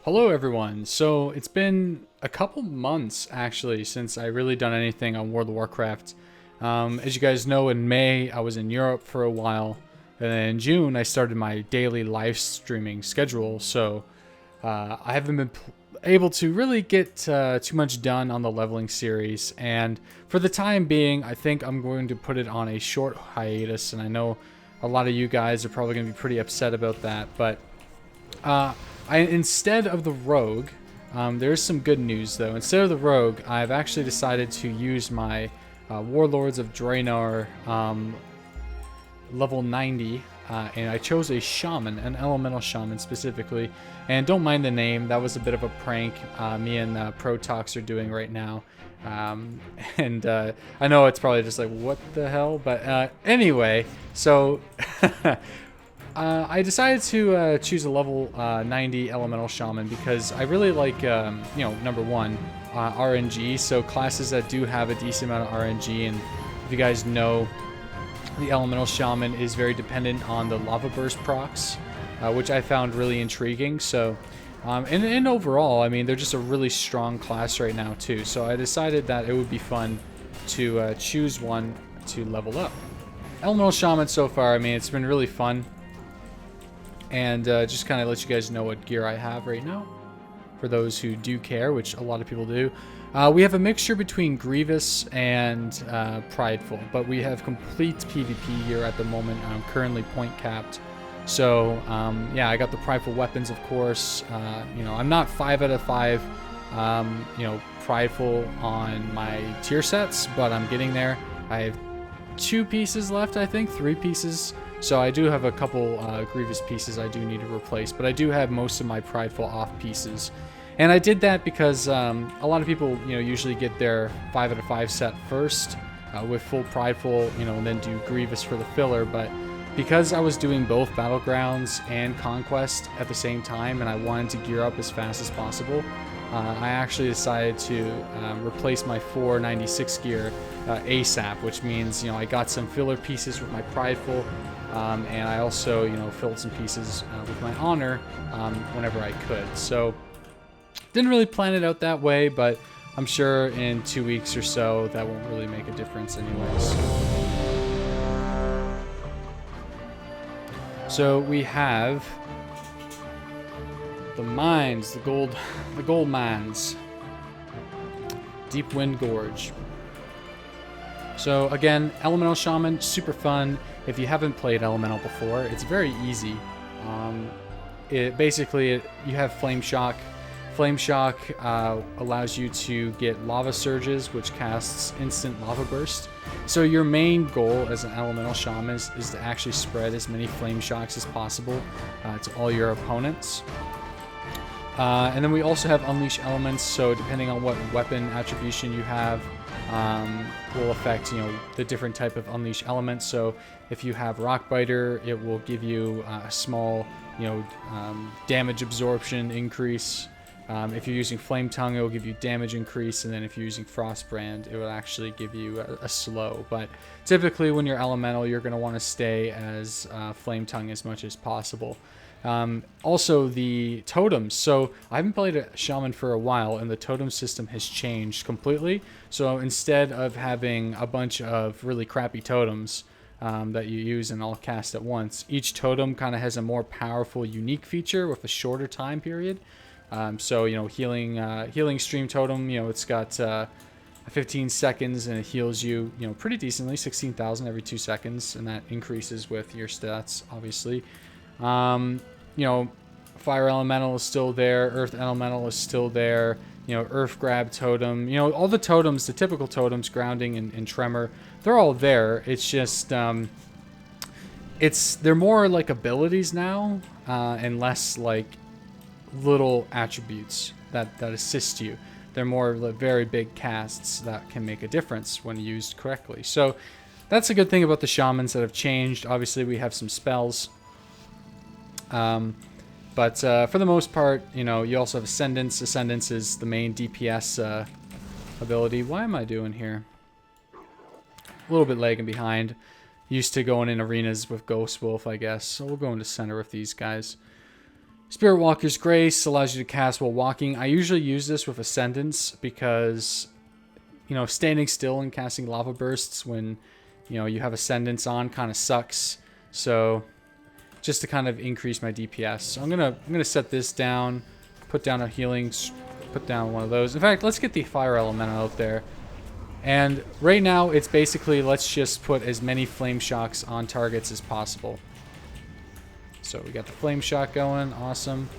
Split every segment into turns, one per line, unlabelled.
Hello everyone. So it's been a couple months actually since I really done anything on World of Warcraft. As you guys know, in May I was in Europe for a while, and then in June I started my daily live streaming schedule. So I haven't been able to really get too much done on the leveling series, and for the time being I think I'm going to put it on a short hiatus, and I know a lot of you guys are probably going to be pretty upset about that, but instead of the rogue, there's some good news though. Instead of the rogue, I've actually decided to use my Warlords of Draenor level 90, and I chose a Shaman, an Elemental Shaman specifically. And don't mind the name, that was a bit of a prank me and Protox are doing right now. And I know it's probably just like, what the hell? But anyway, so I decided to choose a level 90 Elemental Shaman because I really like, number one, RNG. So classes that do have a decent amount of RNG, and if you guys know, the Elemental Shaman is very dependent on the Lava Burst procs, which I found really intriguing. So, and overall, I mean, they're just a really strong class right now too. So I decided that it would be fun to choose one to level up. Elemental Shaman so far, I mean, it's been really fun. And just kind of let you guys know what gear I have right now, for those who do care, which a lot of people do. We have a mixture between Grievous and Prideful, but we have complete PvP here at the moment. I'm currently point capped. So, yeah, I got the Prideful weapons, of course. I'm not 5 out of 5, Prideful on my tier sets, but I'm getting there. I have 2 pieces left, I think, 3 pieces. So I do have a couple Grievous pieces I do need to replace, but I do have most of my Prideful off pieces. And I did that because a lot of people, usually get their 5 out of 5 set first with full Prideful, and then do Grievous for the filler. But because I was doing both Battlegrounds and Conquest at the same time, and I wanted to gear up as fast as possible, I actually decided to replace my 496 gear ASAP, which means, I got some filler pieces with my Prideful, and I also, filled some pieces with my Honor whenever I could. So, didn't really plan it out that way, but I'm sure in 2 weeks or so, that won't really make a difference anyways. So, we have the mines, the gold mines. Deep Wind Gorge. So again, Elemental Shaman, super fun. If you haven't played Elemental before, it's very easy. You have Flame Shock. Flame Shock allows you to get Lava Surges, which casts instant Lava Burst. So your main goal as an Elemental Shaman is to actually spread as many Flame Shocks as possible to all your opponents. And then we also have Unleash Elements, so depending on what weapon attribution you have, will affect, the different type of Unleash Elements. So if you have Rockbiter, it will give you a small, damage absorption increase. If you're using Flame Tongue, it will give you damage increase, and then if you're using Frostbrand, it will actually give you a slow. But typically when you're Elemental, you're going to want to stay as Flame Tongue as much as possible. Also the totems. So I haven't played a Shaman for a while, and the totem system has changed completely. So instead of having a bunch of really crappy totems that you use and all cast at once, each totem kind of has a more powerful, unique feature with a shorter time period. So healing stream totem, it's got 15 seconds, and it heals you, pretty decently, 16,000 every 2 seconds, and that increases with your stats, obviously. Fire Elemental is still there, Earth Elemental is still there, Earth Grab Totem, all the totems, the typical totems, Grounding and Tremor, they're all there. It's just, they're more like abilities now, and less like little attributes that assist you. They're more like very big casts that can make a difference when used correctly. So that's a good thing about the Shamans that have changed. Obviously we have some spells. But for the most part, you also have Ascendance. Ascendance is the main DPS ability. Why am I doing here? A little bit lagging behind. Used to going in arenas with Ghost Wolf, I guess. So we'll go into center with these guys. Spirit Walker's Grace allows you to cast while walking. I usually use this with Ascendance because, you know, standing still and casting lava bursts when, you know, you have Ascendance on kind of sucks. So just to kind of increase my DPS. So I'm gonna set this down, put down a healing, put down one of those. In fact, let's get the Fire Elemental out there. And right now it's basically let's just put as many Flame Shocks on targets as possible. So we got the Flame Shock going, awesome.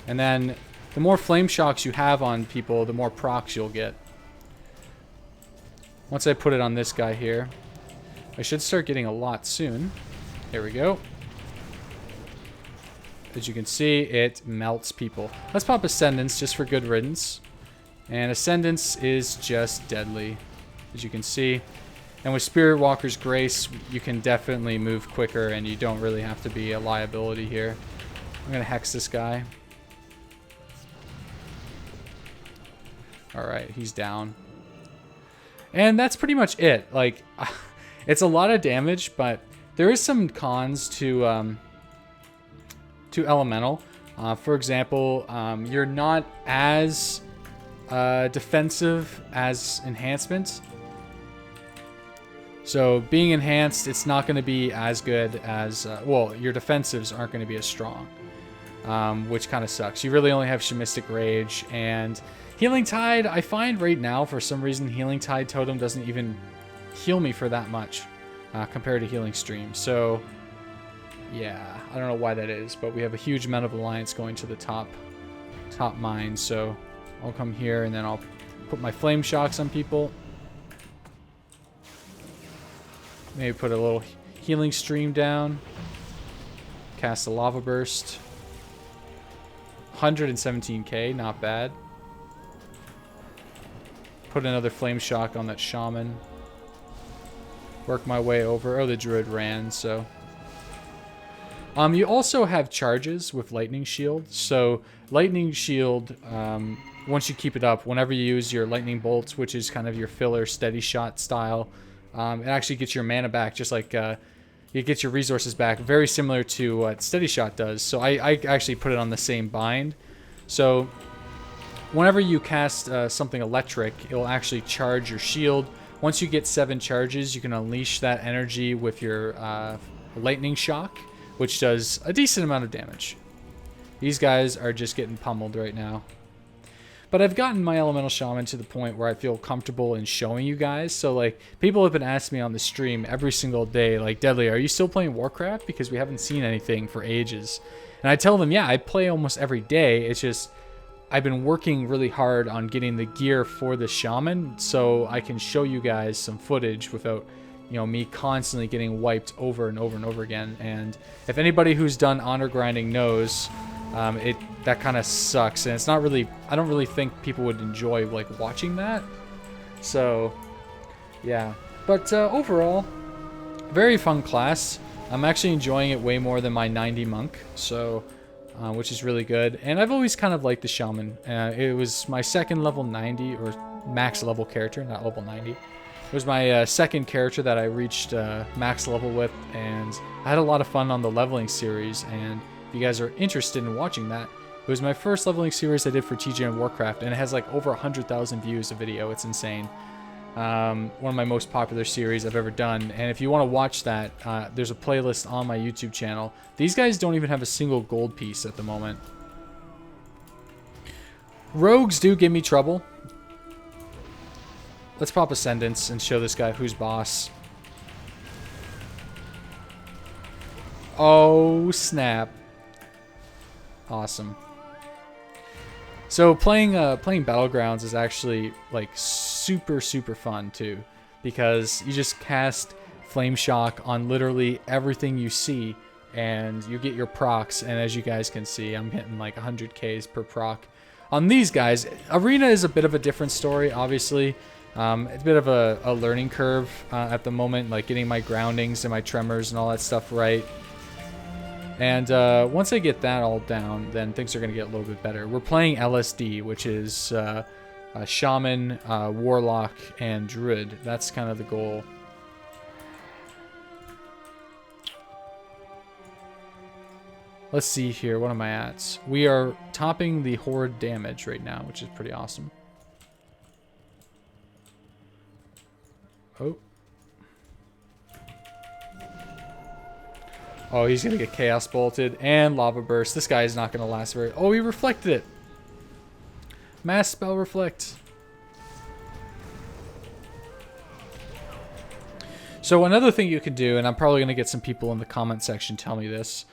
And then the more Flame Shocks you have on people, the more procs you'll get. Once I put it on this guy here, I should start getting a lot soon. There we go. As you can see, it melts people. Let's pop Ascendance just for good riddance. And Ascendance is just deadly, as you can see. And with Spirit Walker's Grace, you can definitely move quicker and you don't really have to be a liability here. I'm going to hex this guy. Alright, he's down. And that's pretty much it. Like, it's a lot of damage, but there is some cons to Elemental. For example, you're not as defensive as Enhancement. So being enhanced, it's not going to be as good as, well, your defensives aren't going to be as strong, which kind of sucks. You really only have Shamistic Rage, and Healing Tide, I find right now, for some reason, Healing Tide Totem doesn't even heal me for that much compared to Healing Stream. So, yeah, I don't know why that is, but we have a huge amount of Alliance going to the top mine, so I'll come here, and then I'll put my Flame Shocks on people. Maybe put a little healing stream down. Cast a lava burst. 117k, not bad. Put another flame shock on that shaman. Work my way over. Oh, the druid ran, so. You also have charges with lightning shield. So lightning shield, once you keep it up, whenever you use your lightning bolts, which is kind of your filler steady shot style, it actually gets your mana back, just like it gets your resources back, very similar to what Steady Shot does. So I actually put it on the same bind. So whenever you cast something electric, it'll actually charge your shield. Once you get 7 charges, you can unleash that energy with your lightning shock, which does a decent amount of damage. These guys are just getting pummeled right now. But I've gotten my Elemental Shaman to the point where I feel comfortable in showing you guys. So, like, people have been asking me on the stream every single day, like, Deadly, are you still playing Warcraft? Because we haven't seen anything for ages. And I tell them, yeah, I play almost every day. It's just, I've been working really hard on getting the gear for the Shaman so I can show you guys some footage without, you know, me constantly getting wiped over and over and over again. And if anybody who's done honor grinding knows, that kind of sucks, and it's not really, I don't really think people would enjoy like watching that. So yeah, but overall, very fun class. I'm actually enjoying it way more than my 90 monk, so which is really good. And I've always kind of liked the shaman. It was my second level 90 or max level character, not level 90. It was my second character that I reached max level with, and I had a lot of fun on the leveling series. And if you guys are interested in watching that, it was my first leveling series I did for TJ and Warcraft, and it has like over 100,000 views a video. It's insane. One of my most popular series I've ever done. And if you want to watch that, there's a playlist on my YouTube channel. These guys don't even have a single gold piece at the moment. Rogues do give me trouble. Let's pop Ascendance and show this guy who's boss. Oh, snap. Awesome. So playing Battlegrounds is actually like super fun too, because you just cast Flame Shock on literally everything you see, and you get your procs. And as you guys can see, I'm hitting like 100Ks per proc on these guys. Arena is a bit of a different story, obviously. It's a bit of a learning curve at the moment, like getting my groundings and my tremors and all that stuff right. And once I get that all down, then things are going to get a little bit better. We're playing LSD, which is Shaman, Warlock, and Druid. That's kind of the goal. Let's see here. What am I at? We are topping the horde damage right now, which is pretty awesome. Oh. Oh, he's going to get Chaos Bolted and Lava Burst. This guy is not going to last very... Oh, he reflected it. Mass Spell Reflect. So another thing you could do, and I'm probably going to get some people in the comment section tell me this,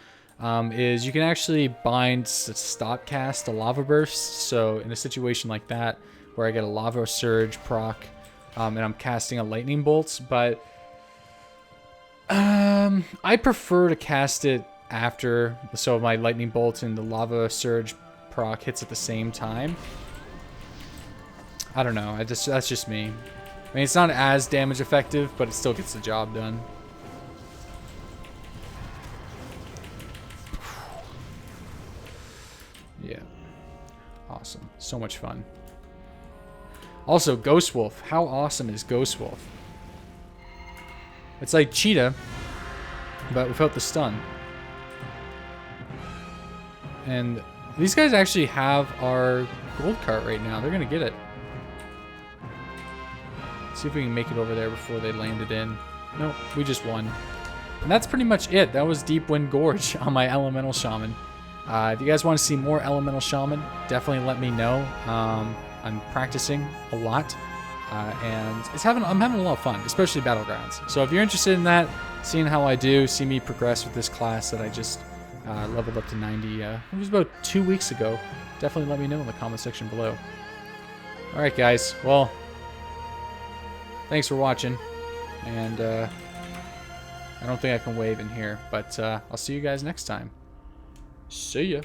is you can actually bind stop cast to Lava Burst. So in a situation like that, where I get a Lava Surge proc, and I'm casting a Lightning Bolt, but I prefer to cast it after, so my Lightning Bolt and the Lava Surge proc hits at the same time. I don't know, that's just me. I mean, it's not as damage effective, but it still gets the job done. Yeah. Awesome. So much fun. Also, Ghost Wolf. How awesome is Ghost Wolf? It's like Cheetah, but without the stun. And these guys actually have our gold cart right now. They're going to get it. See if we can make it over there before they land it in. Nope, we just won. And that's pretty much it. That was Deep Wind Gorge on my Elemental Shaman. If you guys want to see more Elemental Shaman, definitely let me know. I'm practicing a lot, and I'm having a lot of fun, especially Battlegrounds. So if you're interested in that, seeing how I do, see me progress with this class that I just leveled up to 90, it was about 2 weeks ago, definitely let me know in the comment section below. Alright guys, well, thanks for watching, and I don't think I can wave in here, but I'll see you guys next time. See ya.